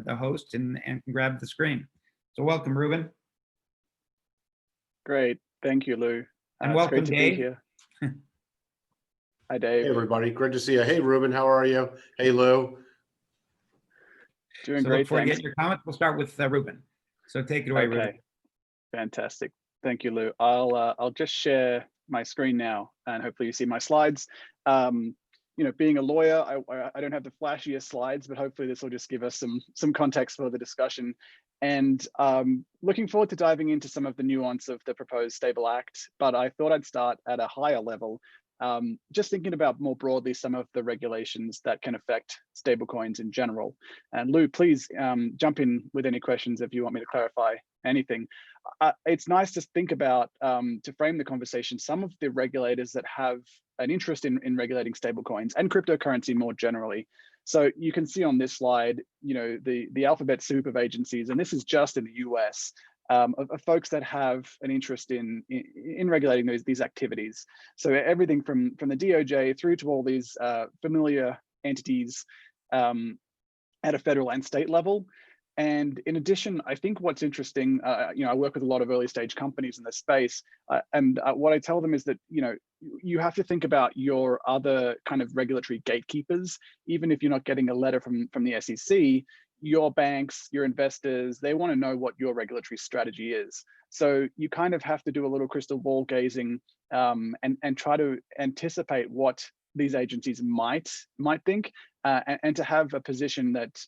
the host and can grab the screen. So welcome, Reuben. Great, thank you, Lou. And welcome, it's great to Dave. be here. Hi, Dave. Hey, everybody. Great to see you. Hey, Reuben, how are you? Hey, Lou. Doing So great, before you thanks. get your comment, we'll start with Reuben. So take it away, Reuben. Okay, fantastic. Thank you, Lou. I'll just share my screen now, and hopefully you see my slides. Being a lawyer, I don't have the flashiest slides, but hopefully this will just give us some context for the discussion. And looking forward to diving into some of the nuance of the proposed STABLEAct, but I thought I'd start at a higher level, just thinking about more broadly some of the regulations that can affect stablecoins in general. And Lou, please jump in with any questions if you want me to clarify anything. It's nice to think about, to frame the conversation, some of the regulators that have an interest in regulating stablecoins and cryptocurrency more generally. So you can see on this slide, the alphabet soup of agencies, and this is just in the US, of folks that have an interest in regulating these activities. So everything from the DOJ through to all these familiar entities at a federal and state level. And in addition, I think what's interesting, I work with a lot of early stage companies in this space, and what I tell them is that, you have to think about your other kind of regulatory gatekeepers. Even if you're not getting a letter from the SEC, your banks, your investors, they want to know what your regulatory strategy is. So you kind of have to do a little crystal ball gazing and try to anticipate what these agencies might think, and to have a position that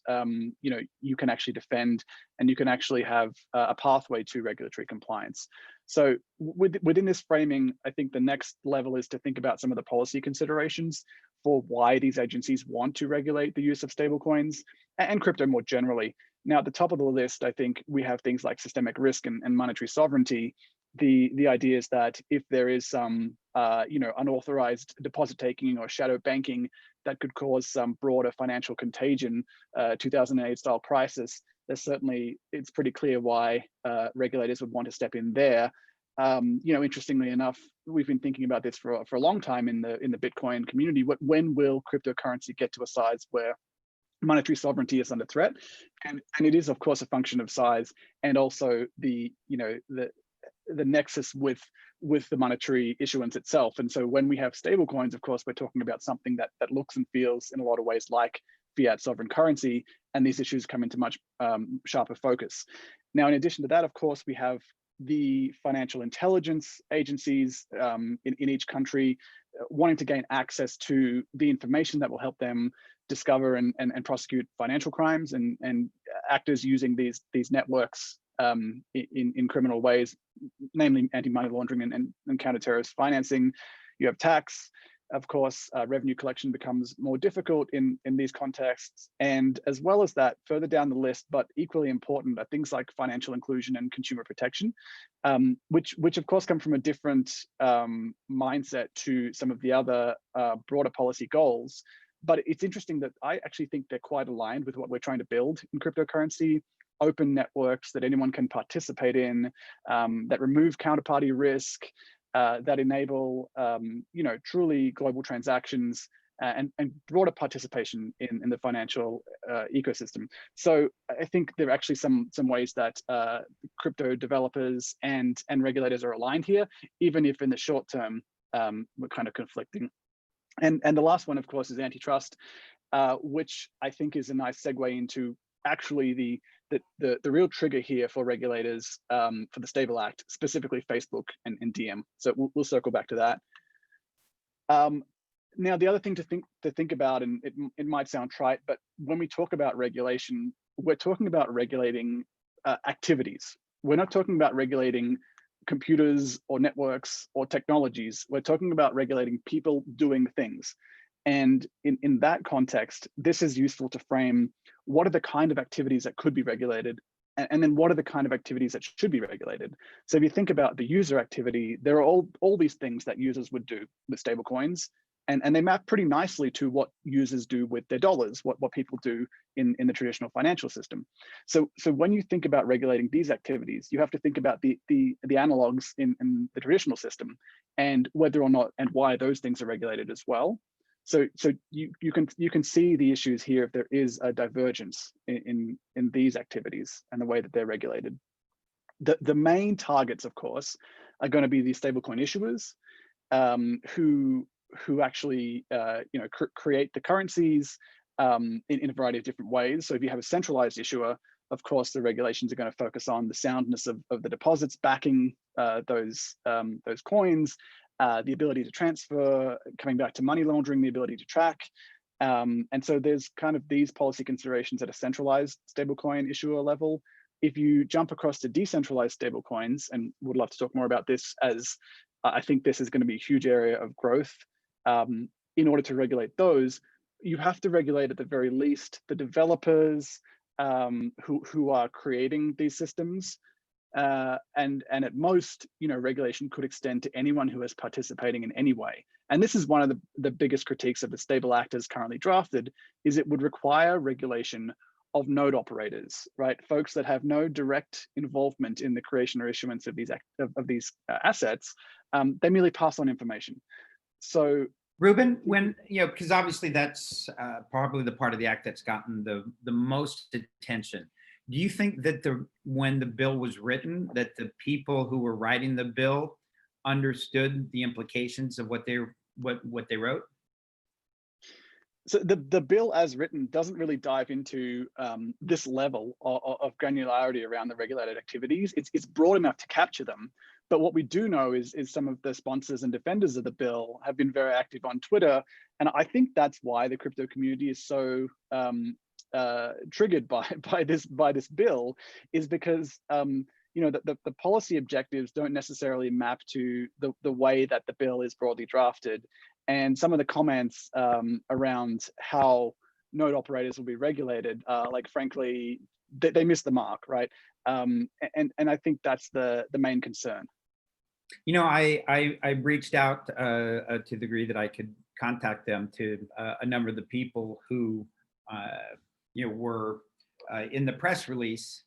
you can actually defend, and you can actually have a pathway to regulatory compliance. So within this framing, I think the next level is to think about some of the policy considerations for why these agencies want to regulate the use of stablecoins and crypto more generally. Now, at the top of the list, I think we have things like systemic risk and monetary sovereignty. The idea is that if there is some unauthorized deposit taking or shadow banking that could cause some broader financial contagion, 2008 style crisis, it's pretty clear why regulators would want to step in there. Interestingly enough, we've been thinking about this for a long time in the Bitcoin community. When will cryptocurrency get to a size where monetary sovereignty is under threat? And it is, of course, a function of size, and also the nexus with the monetary issuance itself. And so when we have stablecoins, of course, we're talking about something that looks and feels in a lot of ways like fiat sovereign currency, and these issues come into much sharper focus. Now, in addition to that, of course, we have the financial intelligence agencies in each country wanting to gain access to the information that will help them discover and prosecute financial crimes, and actors using these networks in criminal ways, namely anti-money laundering and counter-terrorist financing. You have tax, of course, revenue collection becomes more difficult in these contexts. And as well as that, further down the list, but equally important, are things like financial inclusion and consumer protection, which of course come from a different mindset to some of the other broader policy goals. But it's interesting that I actually think they're quite aligned with what we're trying to build in cryptocurrency. Open networks that anyone can participate in, that remove counterparty risk, that enable truly global transactions and broader participation in the financial ecosystem. So I think there are actually some ways that crypto developers and regulators are aligned here, even if in the short term we're kind of conflicting. And the last one, of course, is antitrust, which I think is a nice segue into actually the real trigger here for regulators for the STABLEAct, specifically Facebook and DM. So we'll circle back to that. Now, the other thing to think about, and it might sound trite, but when we talk about regulation, we're talking about regulating activities. We're not talking about regulating computers or networks or technologies. We're talking about regulating people doing things. And in that context, this is useful to frame what are the kind of activities that could be regulated, and then what are the kind of activities that should be regulated. So if you think about the user activity, there are all these things that users would do with stablecoins, and they map pretty nicely to what users do with their dollars, what people do in the traditional financial system. So when you think about regulating these activities, you have to think about the analogs in the traditional system, and whether or not and why those things are regulated as well. So you can see the issues here if there is a divergence in these activities and the way that they're regulated. The main targets, of course, are going to be the stablecoin issuers, who actually create the currencies in a variety of different ways. So if you have a centralized issuer, of course, the regulations are going to focus on the soundness of the deposits backing those coins, the ability to transfer, coming back to money laundering, the ability to track. And so there's kind of these policy considerations at a centralized stablecoin issuer level. If you jump across to decentralized stablecoins, and would love to talk more about this, as I think this is going to be a huge area of growth. In order to regulate those, you have to regulate at the very least the developers who are creating these systems, and at most, regulation could extend to anyone who is participating in any way. And this is one of the biggest critiques of the STABLEAct as currently drafted, is it would require regulation of node operators, right? Folks that have no direct involvement in the creation or issuance of these assets, they merely pass on information. So Reuben, because obviously that's probably the part of the act that's gotten the most attention. Do you think that when the bill was written, that the people who were writing the bill understood the implications of what they wrote? So the bill as written doesn't really dive into this level of granularity around the regulated activities. It's broad enough to capture them. But what we do know is some of the sponsors and defenders of the bill have been very active on Twitter. And I think that's why the crypto community is so triggered by this bill, is because the policy objectives don't necessarily map to the way that the bill is broadly drafted. And some of the comments around how node operators will be regulated, like, frankly, they missed the mark, right? And I think that's the main concern. I reached out to the degree that I could contact them to a number of the people who were in the press release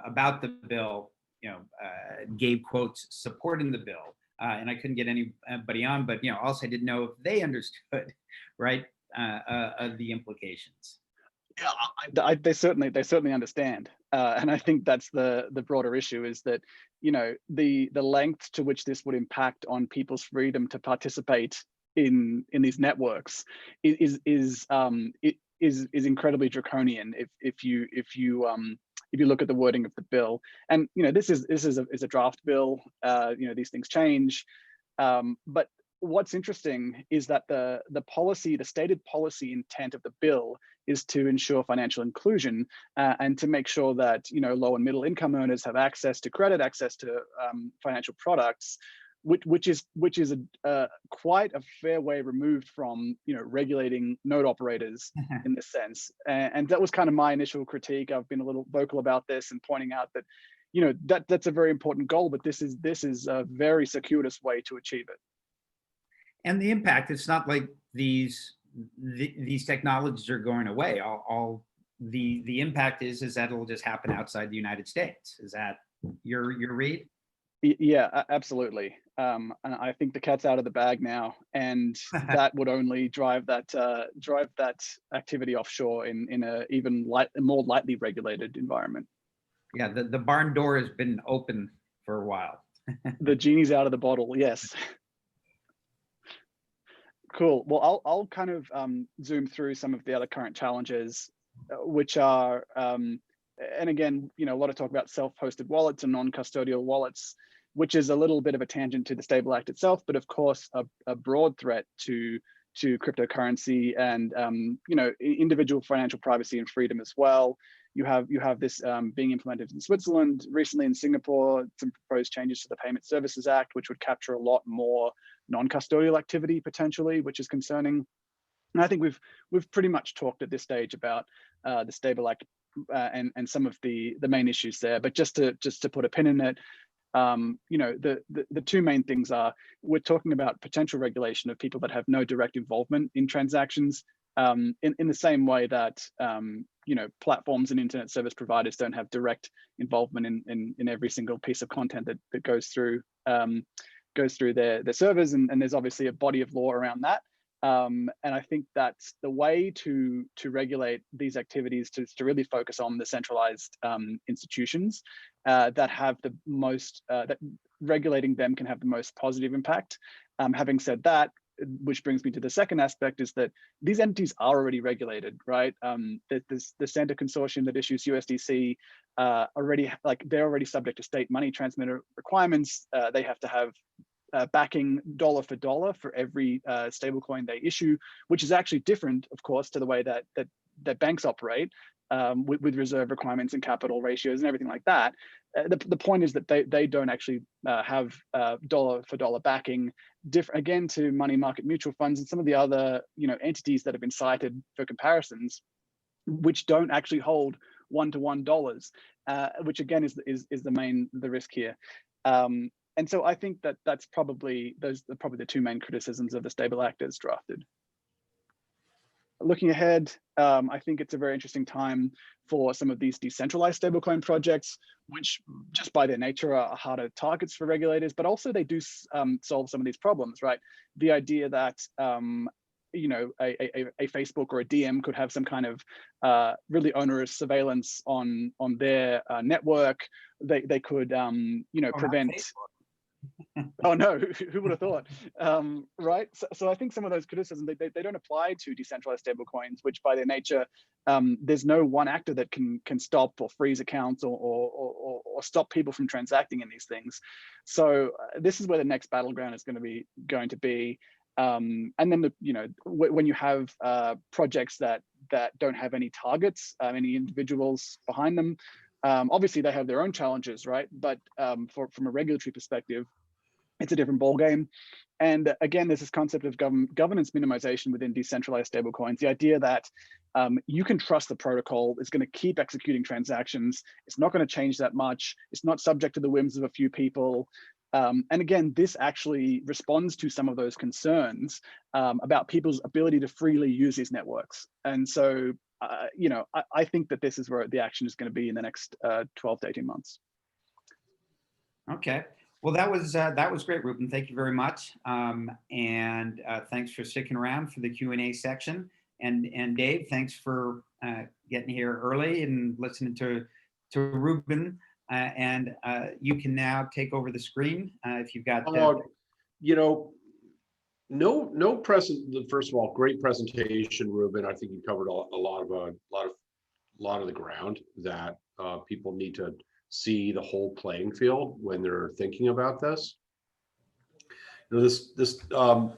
about the bill, gave quotes supporting the bill. And I couldn't get anybody on, but also I didn't know if they understood, right, the implications. Yeah, they certainly understand, and I think that's the broader issue, is that the length to which this would impact on people's freedom to participate in these networks is incredibly draconian if you look at the wording of the bill. And this is a draft bill. These things change, but what's interesting is that the stated policy intent of the bill is to ensure financial inclusion and to make sure that low and middle income earners have access to credit, access to financial products, which is quite a fair way removed from regulating node operators in this sense. And that was kind of my initial critique. I've been a little vocal about this and pointing out that that's a very important goal, but this is a very circuitous way to achieve it. And the impact, it's not like these technologies are going away. All the impact is that it'll just happen outside the United States. Is that your read? Yeah, absolutely. And I think the cat's out of the bag now, and that would only drive that activity offshore in a even more lightly regulated environment. Yeah, the barn door has been open for a while. The genie's out of the bottle. Yes. Cool. Well, I'll kind of zoom through some of the other current challenges, which are, and again, a lot of talk about self-hosted wallets and non-custodial wallets, which is a little bit of a tangent to the STABLEAct itself, but of course a broad threat to cryptocurrency and individual financial privacy and freedom as well. You have this being implemented in Switzerland, recently in Singapore, some proposed changes to the Payment Services Act, which would capture a lot more non-custodial activity potentially, which is concerning. And I think we've pretty much talked at this stage about the STABLEAct and some of the main issues there. But just to put a pin in it, the two main things are, we're talking about potential regulation of people that have no direct involvement in transactions, in the same way that platforms and internet service providers don't have direct involvement in every single piece of content that goes through their servers, and there's obviously a body of law around that. And I think that's the way to regulate these activities, to really focus on the centralized institutions that have the most, that regulating them can have the most positive impact. Having said that, which brings me to the second aspect, is that these entities are already regulated, right? The Center Consortium that issues USDC they're already subject to state money transmitter requirements. They have to have backing dollar for dollar for every stablecoin they issue, which is actually different, of course, to the way that banks operate with reserve requirements and capital ratios and everything like that. The point is that they don't actually have dollar for dollar backing, different again to money market mutual funds and some of the other entities that have been cited for comparisons, which don't actually hold one-to-one dollars, which again is the risk here. And so I think that's probably the two main criticisms of the STABLEAct as drafted. Looking ahead, I think it's a very interesting time for some of these decentralized stablecoin projects, which just by their nature are harder targets for regulators, but also they do solve some of these problems, right? The idea that a Facebook or a DM could have some kind of really onerous surveillance on their network. They could prevent. Oh no, who would have thought? Right. So I think some of those criticisms, they don't apply to decentralized stablecoins, which by their nature, there's no one actor that can stop or freeze accounts or stop people from transacting in these things. So this is where the next battleground is going to be. And then when you have projects that don't have any targets, any individuals behind them, obviously they have their own challenges, right? But from a regulatory perspective, it's a different ballgame. And again, there's this concept of governance minimization within decentralized stablecoins. The idea that you can trust the protocol is going to keep executing transactions. It's not going to change that much. It's not subject to the whims of a few people. And again, this actually responds to some of those concerns about people's ability to freely use these networks. And so, I think that this is where the action is going to be in the next 12 to 18 months. Okay. Well, that was great, Reuben. Thank you very much. And thanks for sticking around for the Q&A section. And Dave, thanks for getting here early and listening to Reuben. And you can now take over the screen if you've got. First of all, great presentation, Reuben. I think you covered a lot of the ground that people need to see the whole playing field when they're thinking about this. This is one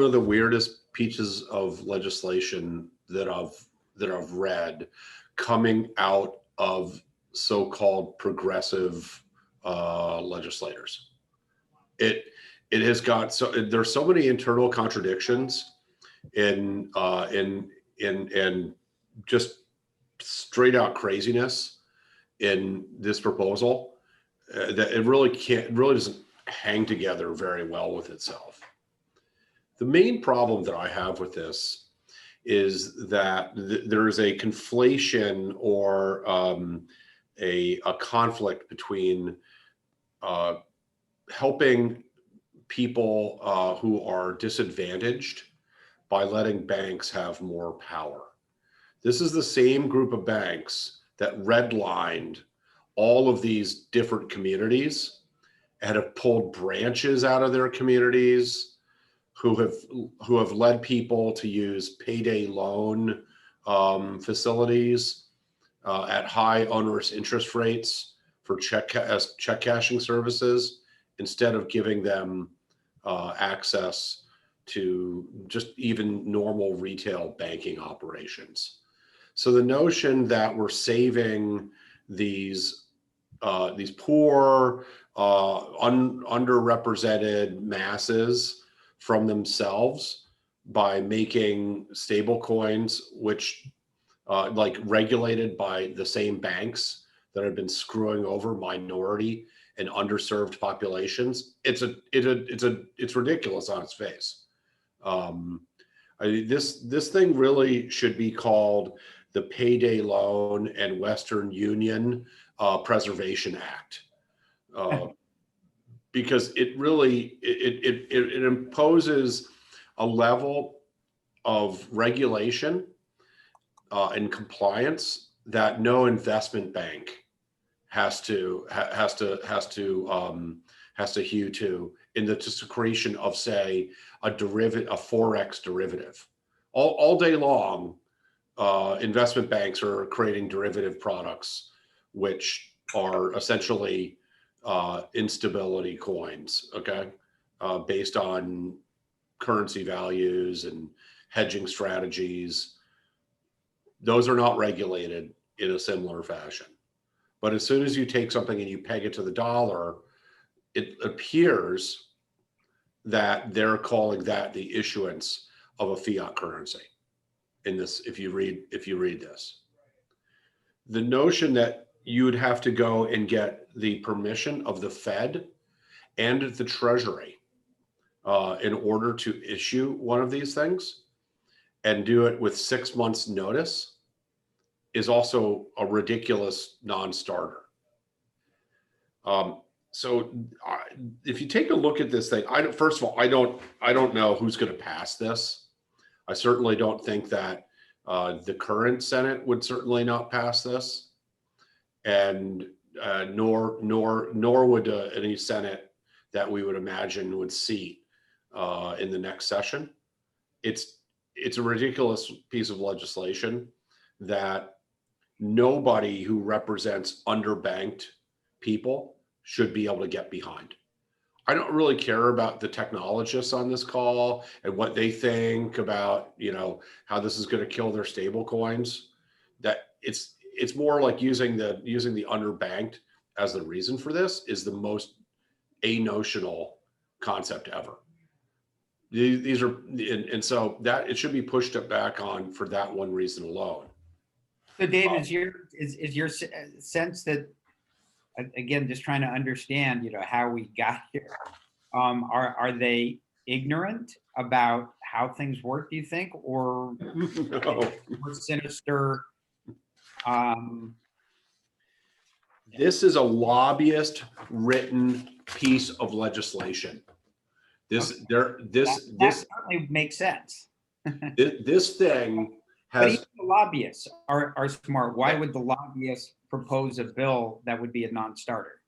of the weirdest pieces of legislation that I've read coming out of so-called progressive legislators. It has got there's so many internal contradictions and just straight out craziness in this proposal that it really doesn't hang together very well with itself. The main problem that I have with this is that there is a conflation or a conflict between helping people who are disadvantaged by letting banks have more power. This is the same group of banks that redlined all of these different communities and have pulled branches out of their communities, who have led people to use payday loan facilities at high onerous interest rates for check cashing services, instead of giving them access to just even normal retail banking operations. So the notion that we're saving these poor, underrepresented masses from themselves by making stable coins, which regulated by the same banks that have been screwing over minority and underserved populations, it's ridiculous on its face. This thing really should be called the Payday Loan and Western Union Preservation Act, because it really it imposes a level of regulation and compliance that no investment bank has to hew to in the creation of, say, a forex derivative. All day long, investment banks are creating derivative products, which are essentially instability coins, okay, based on currency values and hedging strategies. Those are not regulated in a similar fashion. But as soon as you take something and you peg it to the dollar, it appears that they're calling that the issuance of a fiat currency. In this, if you read this, the notion that you would have to go and get the permission of the Fed and the Treasury in order to issue one of these things and do it with 6 months notice is also a ridiculous non-starter. So if you take a look at this thing, first of all, I don't know who's going to pass this. I certainly don't think that the current Senate would certainly not pass this, and nor would any Senate that we would imagine would seat in the next session. It's a ridiculous piece of legislation that nobody who represents underbanked people should be able to get behind. I don't really care about the technologists on this call and what they think about, how this is going to kill their stable coins. That it's more like using the underbanked as the reason for this is the most anotional concept ever. These are, and so that it should be pushed back on for that one reason alone. So Dave, is your sense that, again, just trying to understand, how we got here, are they ignorant about how things work, do you think, or No. more sinister? This is a lobbyist written piece of legislation. That certainly makes sense. This thing But has. even the lobbyists are smart. Why would the lobbyists propose a bill that would be a non-starter?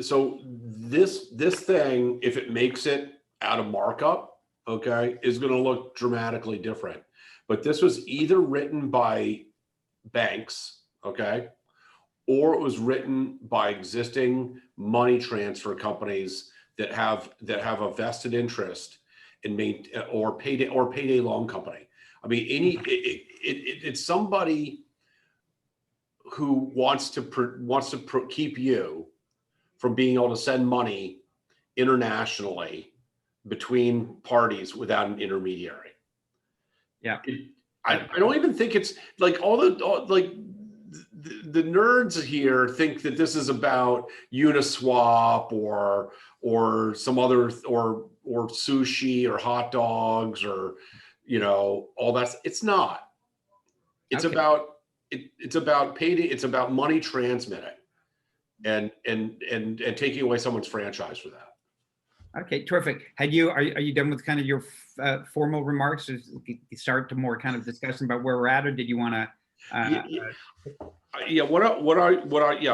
So this thing, if it makes it out of markup, okay, is going to look dramatically different. But this was either written by banks, okay, or it was written by existing money transfer companies that have a vested interest in or payday loan company. I mean, it's somebody who wants to keep you from being able to send money internationally between parties without an intermediary. Yeah. I don't even think it's like the nerds here think that this is about Uniswap or some other or sushi or hot dogs or all that. It's not. It's okay. It's about payday. It's about money transmitting and taking away someone's franchise for that. Okay, terrific. Are you done with kind of your formal remarks? Or start to more kind of discussion about where we're at, or did you want to?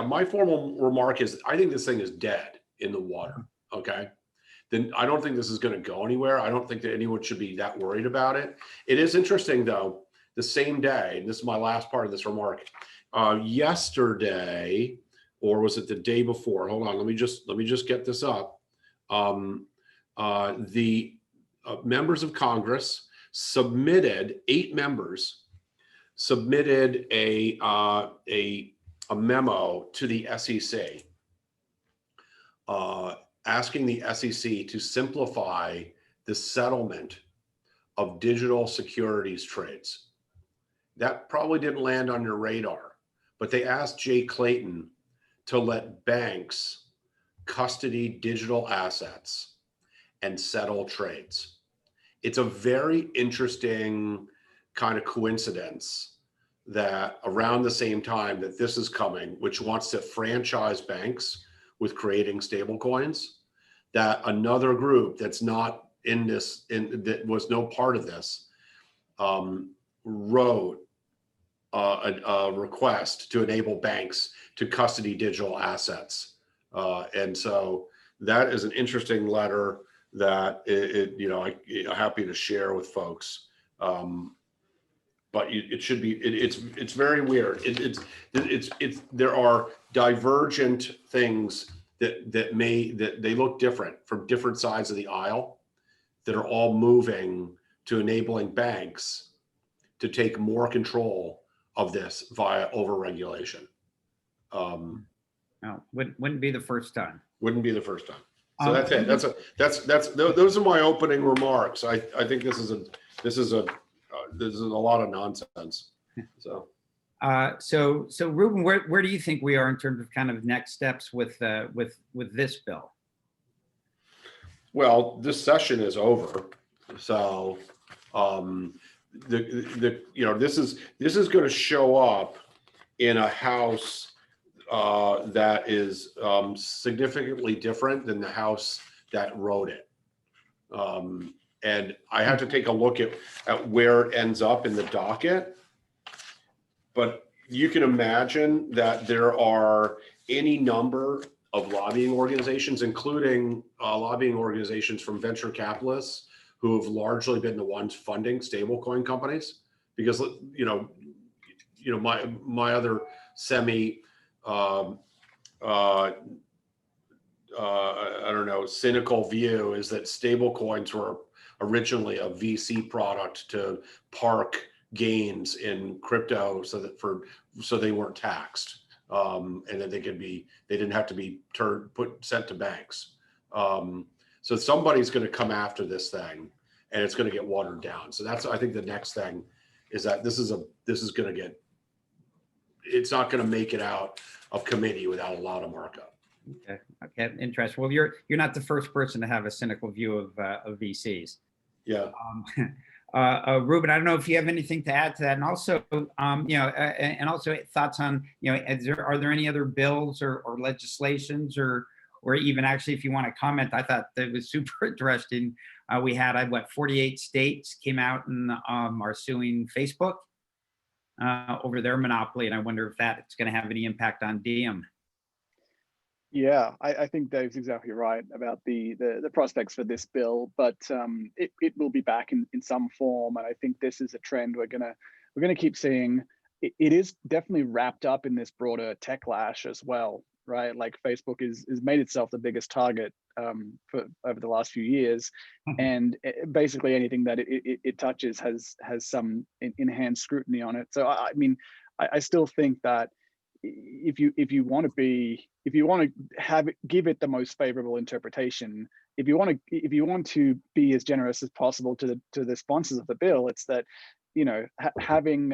My formal remark is I think this thing is dead in the water. Okay. Then I don't think this is going to go anywhere. I don't think that anyone should be that worried about it. It is interesting though, the same day, and this is my last part of this remark, yesterday, or was it the day before? Hold on, let me just get this up. The members of Congress submitted, 8 members submitted a memo to the SEC asking the SEC to simplify the settlement of digital securities trades. That probably didn't land on your radar, but they asked Jay Clayton to let banks custody digital assets and settle trades. It's a very interesting kind of coincidence that around the same time that this is coming, which wants to franchise banks with creating stable coins, that another group that's not that was no part of this, wrote a request to enable banks to custody digital assets. And so that is an interesting letter that I'm happy to share with folks. But it should be, it's very weird. There are divergent things that they look different from different sides of the aisle that are all moving to enabling banks to take more control of this via overregulation. No, wouldn't be the first time. Wouldn't be the first time. So that's it. Those are my opening remarks. I think this is a lot of nonsense. So. So Reuben, where do you think we are in terms of kind of next steps with this bill? Well, this session is over, so this is going to show up in a House that is significantly different than the House that wrote it. And I have to take a look at where it ends up in the docket. But you can imagine that there are any number of lobbying organizations, including lobbying organizations from venture capitalists who have largely been the ones funding stablecoin companies. Because my other semi cynical view is that stablecoins were originally a VC product to park gains in crypto so they weren't taxed, and that they didn't have to be sent to banks. So somebody's going to come after this thing, and it's going to get watered down. So I think the next thing is that it's not going to make it out of committee without a lot of markup. Okay, interesting. Well, you're not the first person to have a cynical view of VCs. Yeah. Reuben, I don't know if you have anything to add to that, and also, and also thoughts on, are there any other bills or legislations or even actually, if you want to comment, I thought that was super interesting. We had 48 states came out and are suing Facebook over their monopoly, and I wonder if that's going to have any impact on Diem. Yeah, I think Dave's exactly right about the prospects for this bill, but it will be back in some form, and I think this is a trend we're gonna keep seeing. It is definitely wrapped up in this broader techlash as well, right? Like Facebook is made itself the biggest target for over the last few years, and basically anything that it touches has some enhanced scrutiny on it. So I mean, I still think that if you want to give it the most favorable interpretation, if you want to be as generous as possible to the sponsors of the bill, it's that having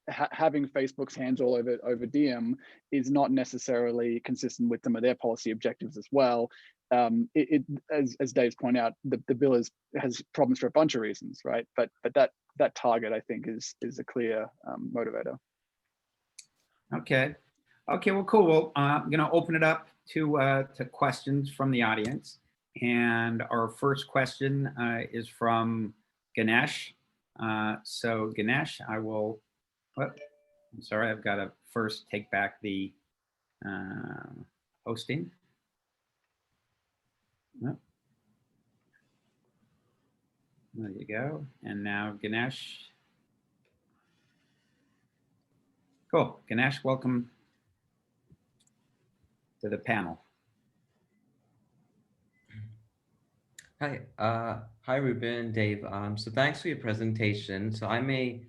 Facebook's hands all over Diem is not necessarily consistent with some of their policy objectives as well. As Dave's pointed out, the bill has problems for a bunch of reasons, right? But that target, I think, is a clear motivator. Okay. Well, cool. Well, I'm going to open it up to questions from the audience, and our first question is from Ganesh. So Ganesh, I'm sorry, I've got to first take back the hosting. Oh. There you go. And now Ganesh. Cool. Ganesh, welcome to the panel. Hi, hi Reuben, Dave. So thanks for your presentation. So I'm a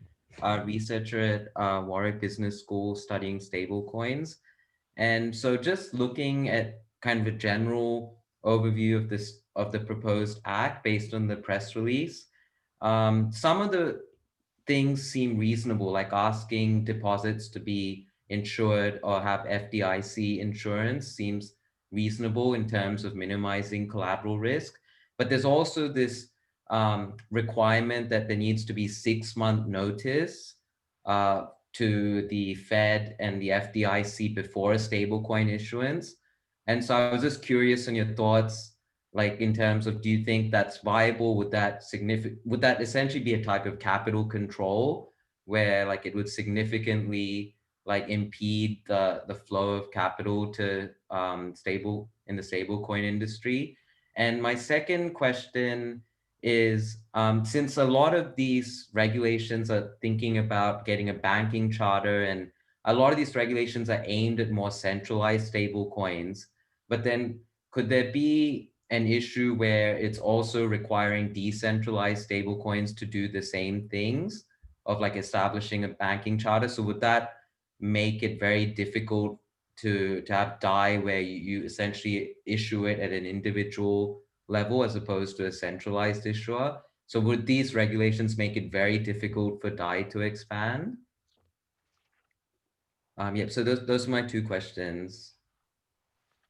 researcher at Warwick Business School studying stablecoins. And so just looking at kind of a general overview of the proposed act based on the press release, some of the things seem reasonable, like asking deposits to be insured or have FDIC insurance seems reasonable in terms of minimizing collateral risk. But there's also this requirement that there needs to be 6-month notice to the Fed and the FDIC before a stablecoin issuance. And so I was just curious on your thoughts Like in terms of, do you think that's viable? Would that essentially be a type of capital control where like it would significantly like impede the flow of capital to in the stablecoin industry? And my second question is, since a lot of these regulations are thinking about getting a banking charter, and a lot of these regulations are aimed at more centralized stable coins, but then could there be an issue where it's also requiring decentralized stablecoins to do the same things of like establishing a banking charter? So would that make it very difficult to have DAI where you essentially issue it at an individual level as opposed to a centralized issuer? So would these regulations make it very difficult for DAI to expand? Yep, so those are my two questions.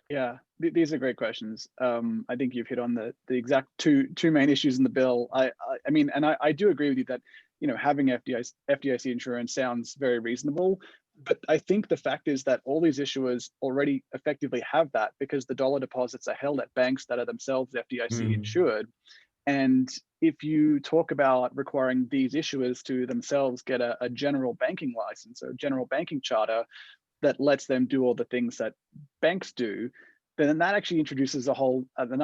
Yeah, these are great questions. I think you've hit on the exact two main issues in the bill. I mean, and I do agree with you that, you know, having FDIC insurance sounds very reasonable, but I think the fact is that all these issuers already effectively have that, because the dollar deposits are held at banks that are themselves FDIC insured. And if you talk about requiring these issuers to themselves get a general banking license or a general banking charter that lets them do all the things that banks do, then that actually introduces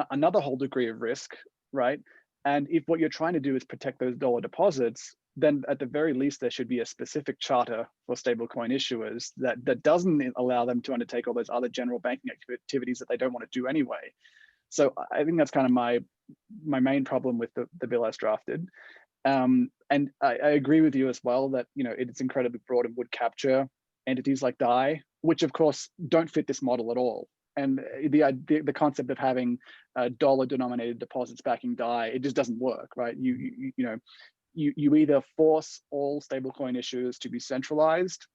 another whole degree of risk, right? And if what you're trying to do is protect those dollar deposits, then at the very least, there should be a specific charter for stablecoin issuers that doesn't allow them to undertake all those other general banking activities that they don't want to do anyway. So I think that's kind of my main problem with the bill as drafted. And I agree with you as well that, you know, it's incredibly broad and would capture entities like DAI, which of course don't fit this model at all. And the concept of having dollar-denominated deposits backing DAI, it just doesn't work, right? You either force all stablecoin issuers to be centralized,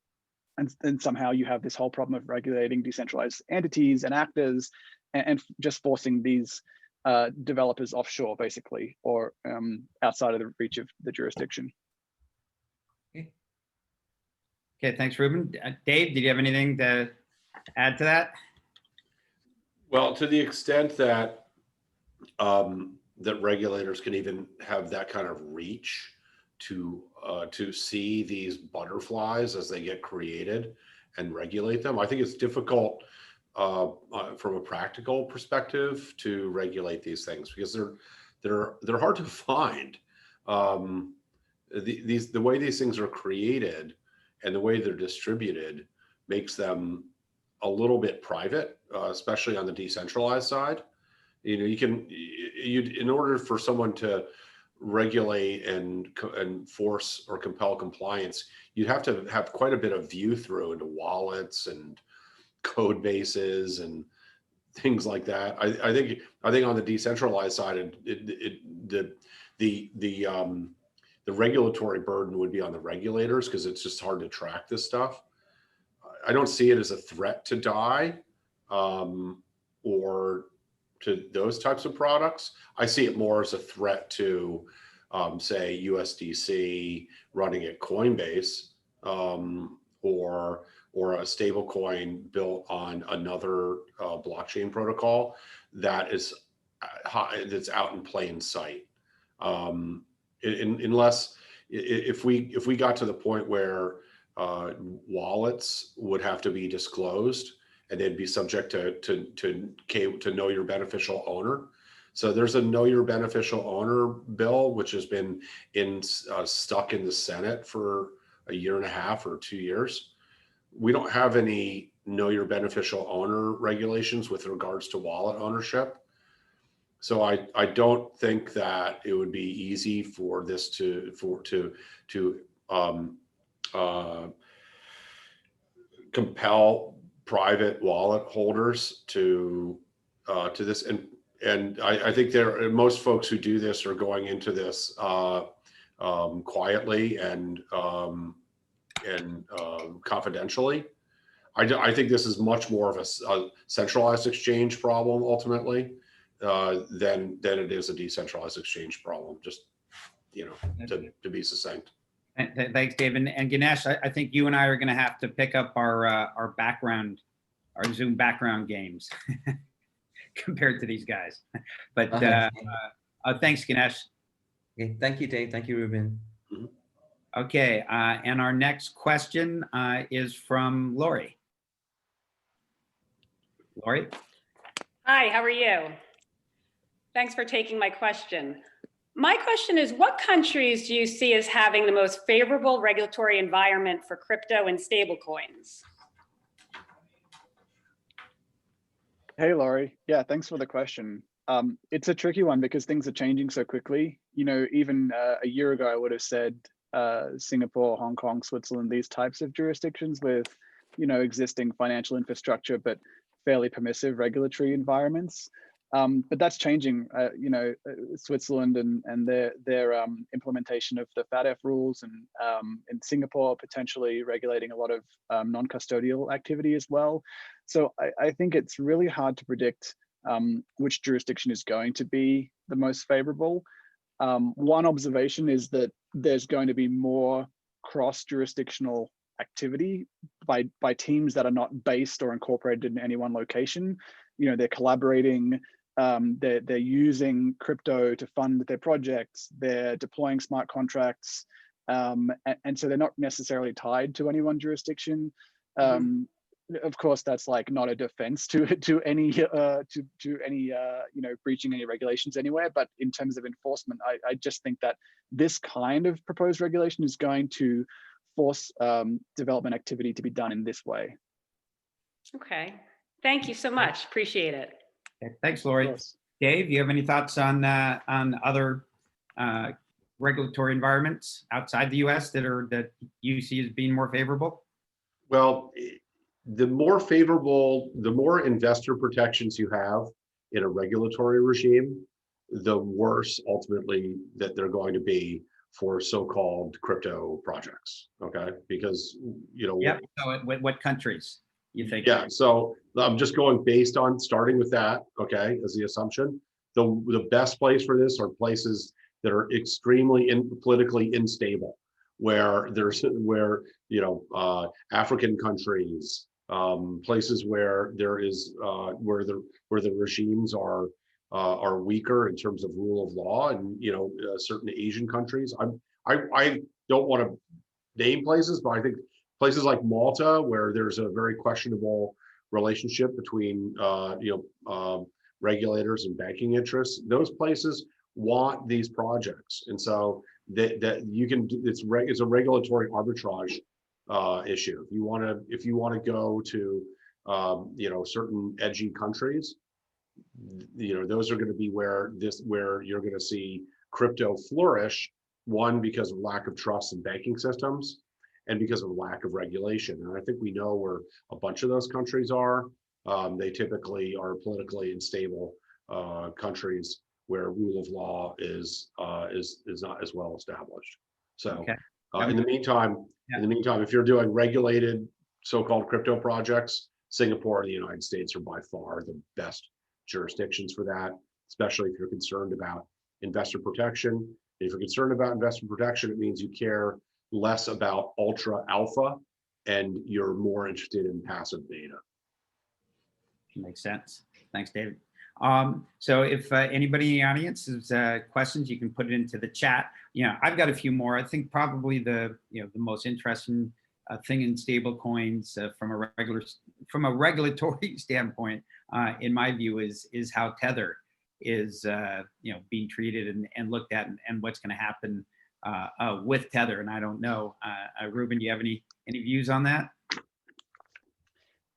and somehow you have this whole problem of regulating decentralized entities and actors, and just forcing these developers offshore, basically, or outside of the reach of the jurisdiction. Okay, thanks, Reuben. Dave, did you have anything to add to that? Well, to the extent that that regulators can even have that kind of reach to see these butterflies as they get created and regulate them, I think it's difficult from a practical perspective to regulate these things, because they're hard to find. The way these things are created and the way they're distributed makes them a little bit private, especially on the decentralized side. You know, in order for someone to regulate and force or compel compliance, you'd have to have quite a bit of view through into wallets and code bases and things like that. I think on the decentralized side, the regulatory burden would be on the regulators, because it's just hard to track this stuff. I don't see it as a threat to DAI or to those types of products. I see it more as a threat to, say, USDC running at Coinbase, or a stable coin built on another blockchain protocol that's out in plain sight. Unless if we got to the point where wallets would have to be disclosed and they'd be subject to know your beneficial owner. So there's a know your beneficial owner bill, which has been stuck in the Senate for a year and a half or 2 years. We don't have any know your beneficial owner regulations with regards to wallet ownership. So I don't think that it would be easy for this to compel private wallet holders to this, and I think most folks who do this are going into this quietly and confidentially. I think this is much more of a centralized exchange problem ultimately than it is a decentralized exchange problem. Just, you know, to be succinct. Thanks, Dave. And Ganesh, I think you and I are going to have to pick up our Zoom background games. compared to these guys. But Okay. thanks, Ganesh. Okay, thank you, Dave. Thank you, Reuben. Okay, and our next question is from Lori. Lori? Hi, how are you? Thanks for taking my question. My question is, what countries do you see as having the most favorable regulatory environment for crypto and stablecoins? Hey, Laurie. Yeah, thanks for the question. It's a tricky one because things are changing so quickly. You know, even a year ago, I would have said Singapore, Hong Kong, Switzerland, these types of jurisdictions with, you know, existing financial infrastructure, but fairly permissive regulatory environments. But that's changing. You know, Switzerland and their implementation of the FATF rules, and in Singapore potentially regulating a lot of non-custodial activity as well. So I think it's really hard to predict which jurisdiction is going to be the most favorable. One observation is that there's going to be more cross-jurisdictional activity by teams that are not based or incorporated in any one location. You know, they're collaborating, they're using crypto to fund their projects, they're deploying smart contracts, and so they're not necessarily tied to any one jurisdiction. Of course, that's like not a defense to any you know, breaching any regulations anywhere. But in terms of enforcement, I just think that this kind of proposed regulation is going to force development activity to be done in this way. Okay, thank you so much. Appreciate it. Okay, thanks, Lori. Dave, you have any thoughts on other regulatory environments outside the U.S. that you see as being more favorable? Well, the more favorable, the more investor protections you have in a regulatory regime, the worse ultimately that they're going to be for so-called crypto projects. Okay, because you know. Yeah. So what countries you think? Yeah. So I'm just going based on starting with that. Okay, as the assumption. The best place for this are places that are extremely politically unstable, where you know, African countries, places where there is where the regimes are weaker in terms of rule of law, and you know, certain Asian countries. I don't want to name places, but I think places like Malta, where there's a very questionable relationship between you know, regulators and banking interests. Those places want these projects, and so that you can. It's a regulatory arbitrage issue. If you want to go to you know, certain edgy countries, you know, those are going to be where you're going to see crypto flourish. One, because of lack of trust in banking systems, and because of lack of regulation. And I think we know where a bunch of those countries are. They typically are politically unstable countries where rule of law is not as well established. So Okay. in the meantime, if you're doing regulated so-called crypto projects, Singapore and the United States are by far the best jurisdictions for that, especially if you're concerned about investor protection. If you're concerned about investor protection, it means you care less about ultra alpha and you're more interested in passive beta. Makes sense. Thanks, David. So if anybody in the audience has questions, you can put it into the chat. You know, I've got a few more. I think probably the most interesting thing in stablecoins from a regulatory standpoint, in my view, is how Tether is you know, being treated and looked at, and what's going to happen with Tether. And I don't know, Reuben, do you have any views on that?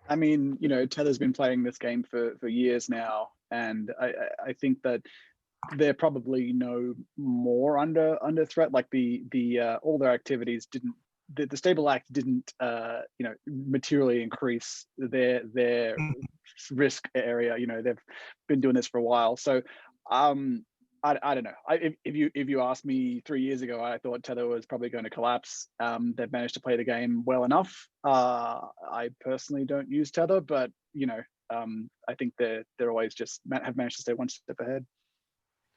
I mean, you know, Tether's been playing this game for years now, and I think that they're probably no more under threat. Like the all their activities didn't, the STABLEAct didn't you know, materially increase their risk area. You know, they've been doing this for a while, so I don't know. If you asked me 3 years ago, I thought Tether was probably going to collapse. They've managed to play the game well enough. I personally don't use Tether, but you know, I think they're always just have managed to stay one step ahead.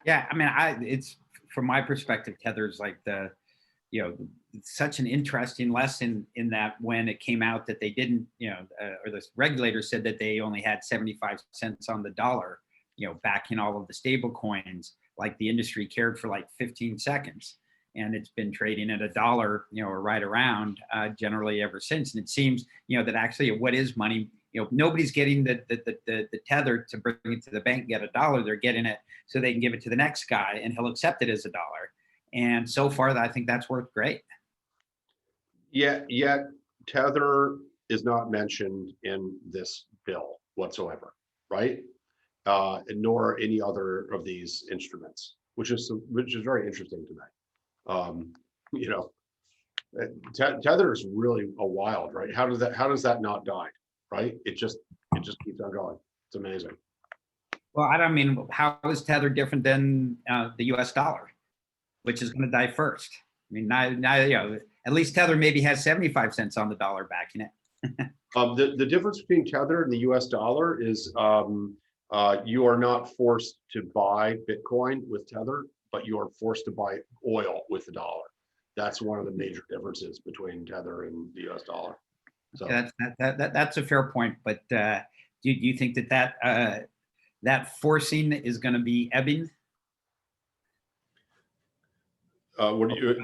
Yeah, I mean, it's from my perspective, Tether's like you know, such an interesting lesson in that when it came out that they didn't, you know, or the regulators said that they only had 75 cents on the dollar. backing all of the stable coins, like the industry cared for like 15 seconds. And it's been trading at $1, or right around generally ever since. And it seems, that actually what is money, nobody's getting the tether to bring it to the bank, get $1. They're getting it so they can give it to the next guy and he'll accept it as $1. And so far, I think that's worked great. Yet Tether is not mentioned in this bill whatsoever, right? Nor any other of these instruments, which is very interesting to me. Tether is really a wild, right? How does that not die, right? It just keeps on going. It's amazing. Well, I don't mean, how is Tether different than the US dollar, which is going to die first? I mean, at least Tether maybe has 75 cents on the dollar backing it. The difference between Tether and the US dollar is you are not forced to buy Bitcoin with Tether, but you are forced to buy oil with the dollar. That's one of the major differences between Tether and the US dollar. So yeah, that's a fair point. But do you think that forcing is going to be ebbing? what do you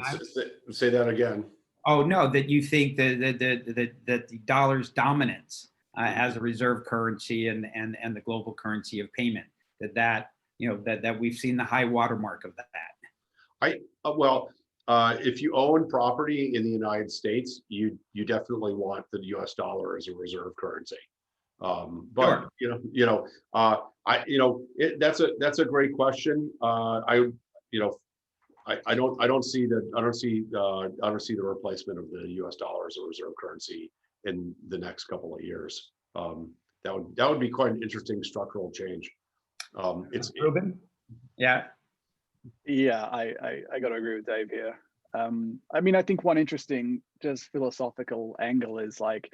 say that again? Oh no, that you think that the dollar's dominance as a reserve currency and the global currency of payment, that we've seen the high watermark of that. If you own property in the United States, you definitely want the US dollar as a reserve currency. But Sure. that's a great question. I don't see the replacement of the US dollar as a reserve currency in the next couple of years. That would be quite an interesting structural change. It's Reuben? Yeah. Yeah, I got to agree with Dave here. I mean, I think one interesting just philosophical angle is like,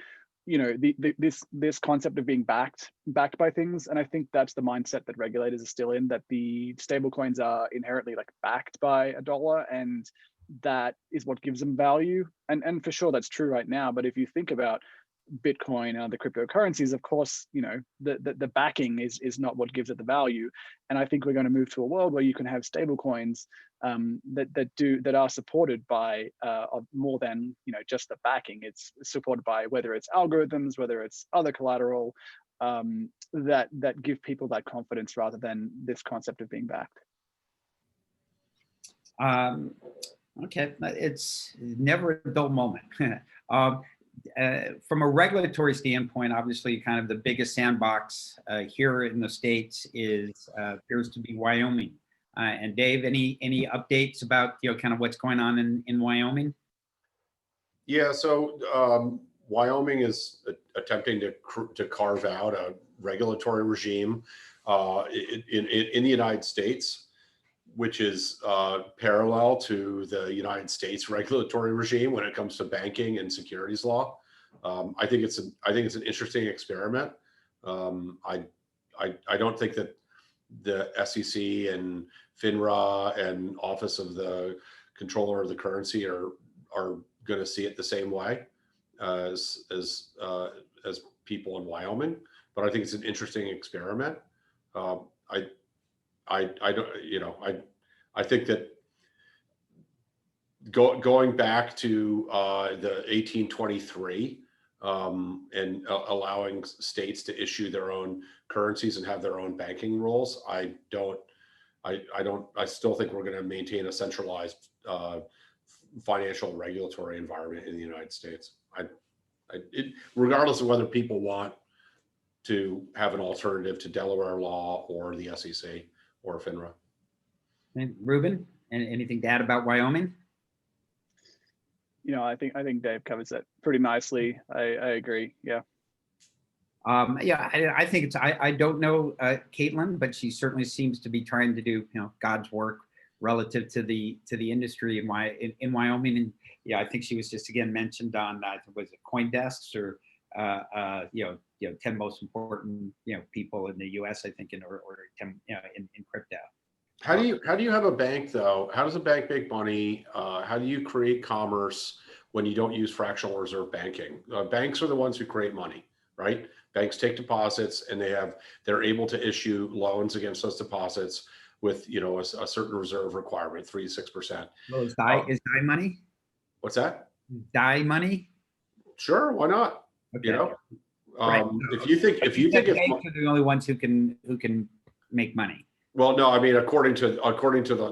this concept of being backed by things, and I think that's the mindset that regulators are still in, that the stable coins are inherently like backed by $1, and that is what gives them value. And for sure, that's true right now. But if you think about Bitcoin and other cryptocurrencies, of course, the backing is not what gives it the value. And I think we're going to move to a world where you can have stable coins that are supported by more than just the backing. It's supported by whether it's algorithms, whether it's other collateral that give people that confidence rather than this concept of being backed. Okay, it's never a dull moment. From a regulatory standpoint, obviously, kind of the biggest sandbox here in the States appears to be Wyoming. And Dave, any updates about kind of what's going on in Wyoming? Yeah, so Wyoming is attempting to carve out a regulatory regime in the United States, which is parallel to the United States regulatory regime when it comes to banking and securities law. I think it's an interesting experiment. I don't think that the SEC and FINRA and Office of the Controller of the Currency are going to see it the same way as people in Wyoming. But I think it's an interesting experiment. I think that going back to the 1823 and allowing states to issue their own currencies and have their own banking rules, I still think we're going to maintain a centralized financial regulatory environment in the United States. Regardless of whether people want to have an alternative to Delaware law or the SEC or FINRA. And Reuben, anything to add about Wyoming? I think Dave covers that pretty nicely. I agree. Yeah. I think it's. I don't know Caitlin, but she certainly seems to be trying to do God's work relative to the industry in Wyoming. And I think she was just again mentioned on was it CoinDesk or 10 most important people in the U.S. I think or 10 in crypto. How do you have a bank though? How does a bank make money? How do you create commerce when you don't use fractional reserve banking? Banks are the ones who create money, right? Banks take deposits and they're able to issue loans against those deposits with, a certain reserve requirement, 3 to 6%. Well, is DAI money? What's that? DAI money? Sure, why not? Okay. Right. If you think banks are the only ones who can make money. Well, no, I mean, according to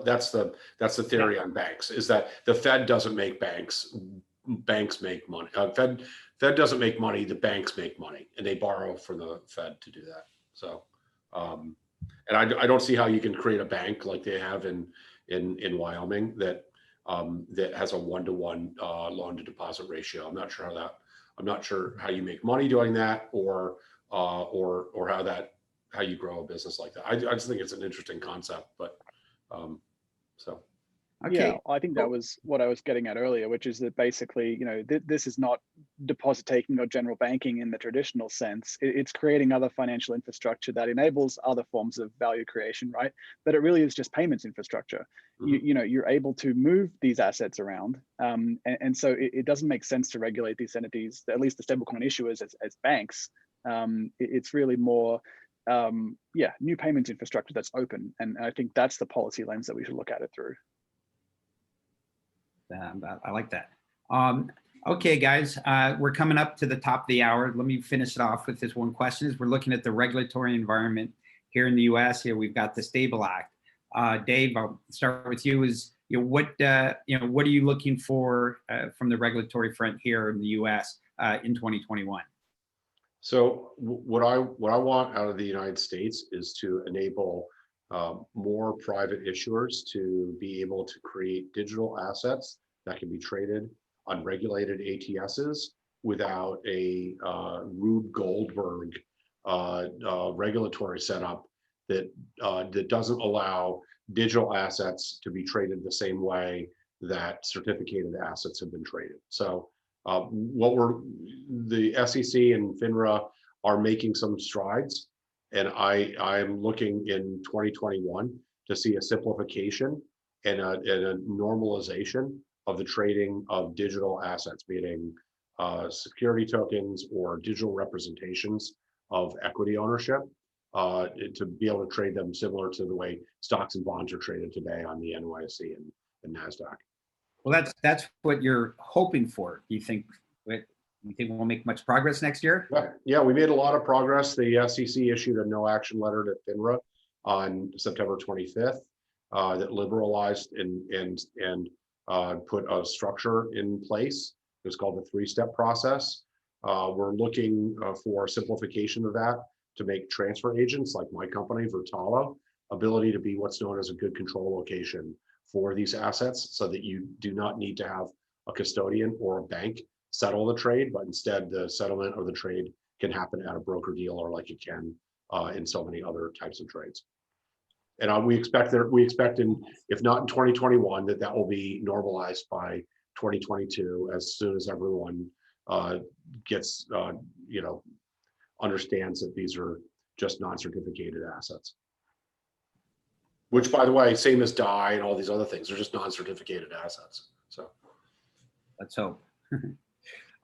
that's the theory on banks, is that the Fed doesn't make banks make money. Fed doesn't make money, the banks make money, and they borrow from the Fed to do that. So, and I don't see how you can create a bank like they have in Wyoming that has a 1-to-1 loan to deposit ratio. I'm not sure how you make money doing that, or how you grow a business like that. I just think it's an interesting concept, but so. Okay. Yeah, I think that was what I was getting at earlier, which is that basically, this is not deposit taking or general banking in the traditional sense. It's creating other financial infrastructure that enables other forms of value creation, right? But it really is just payments infrastructure. Mm-hmm. You're able to move these assets around, and so it doesn't make sense to regulate these entities, at least the stablecoin issuers, as banks. It's really more, new payments infrastructure that's open, and I think that's the policy lens that we should look at it through. I like that. Okay, guys, we're coming up to the top of the hour. Let me finish it off with this one question. As we're looking at the regulatory environment here in the U.S., here we've got the STABLEAct. Dave, I'll start with you. What are you looking for from the regulatory front here in the U.S. In 2021? So what I want out of the United States is to enable more private issuers to be able to create digital assets that can be traded on regulated ATSs without a Rube Goldberg regulatory setup that doesn't allow digital assets to be traded the same way that certificated assets have been traded. So the SEC and FINRA are making some strides, and I'm looking in 2021 to see a simplification and a normalization of the trading of digital assets, meaning security tokens or digital representations of equity ownership, to be able to trade them similar to the way stocks and bonds are traded today on the NYSE and NASDAQ. Well, that's what you're hoping for. You think we'll make much progress next year? Yeah, we made a lot of progress. The SEC issued a no action letter to FINRA on September 25th that liberalized and put a structure in place. It was called the 3-step process. We're looking for simplification of that to make transfer agents like my company, Vertalo, ability to be what's known as a good control location for these assets, so that you do not need to have a custodian or a bank settle the trade, but instead the settlement of the trade can happen at a broker dealer like it can in so many other types of trades. And we expect if not in 2021, that will be normalized by 2022, as soon as everyone gets understands that these are just non-certificated assets. Which, by the way, same as DAI and all these other things, they're just non-certificated assets. So let's hope.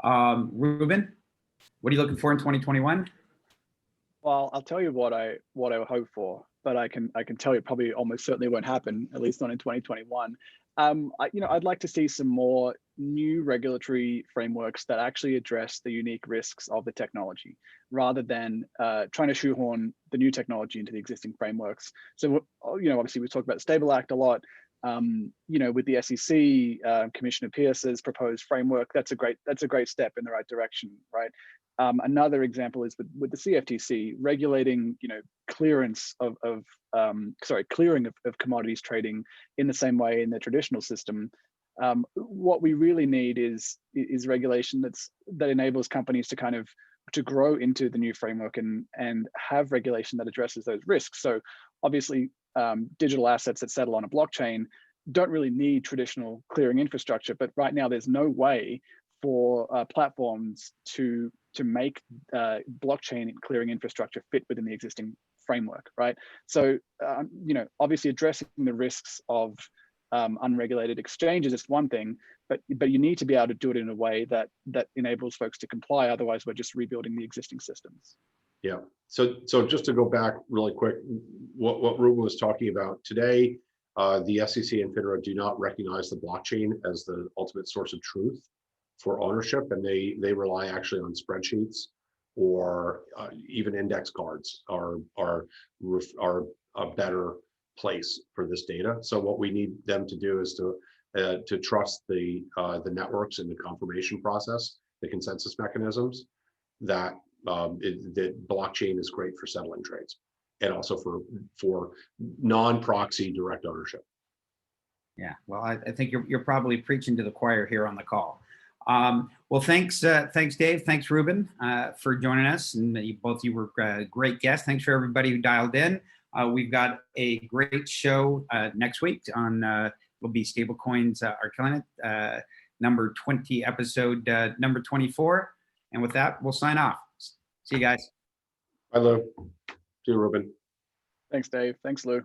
Reuben, what are you looking for in 2021? Well, I'll tell you what I hope for, but I can tell you probably almost certainly won't happen, at least not in 2021. I'd like to see some more new regulatory frameworks that actually address the unique risks of the technology, rather than trying to shoehorn the new technology into the existing frameworks. So, obviously we talked about the STABLEAct a lot. With the SEC, Commissioner Pierce's proposed framework, that's a great step in the right direction, right? Another example is with the CFTC regulating, clearance clearing of commodities trading in the same way in the traditional system. What we really need is regulation that enables companies to grow into the new framework and have regulation that addresses those risks. So obviously, digital assets that settle on a blockchain don't really need traditional clearing infrastructure, but right now there's no way for platforms to make blockchain clearing infrastructure fit within the existing framework, right? So, obviously addressing the risks of unregulated exchanges is one thing, but you need to be able to do it in a way that enables folks to comply. Otherwise, we're just rebuilding the existing systems. Yeah. So just to go back really quick, what Reuben was talking about today, the SEC and FINRA do not recognize the blockchain as the ultimate source of truth for ownership, and they rely actually on spreadsheets or even index cards are a better place for this data. So what we need them to do is to trust the networks and the confirmation process, the consensus mechanisms, that that blockchain is great for settling trades and also for non-proxy direct ownership. Yeah, well, I think you're probably preaching to the choir here on the call. Well, thanks, Dave. Thanks, Reuben, for joining us. And both of you were great guests. Thanks for everybody who dialed in. We've got a great show next week on, will be Stablecoins are killing it, number 20, episode number 24. And with that, we'll sign off. See you guys. Bye, Lou. See you, Reuben. Thanks, Dave. Thanks, Lou.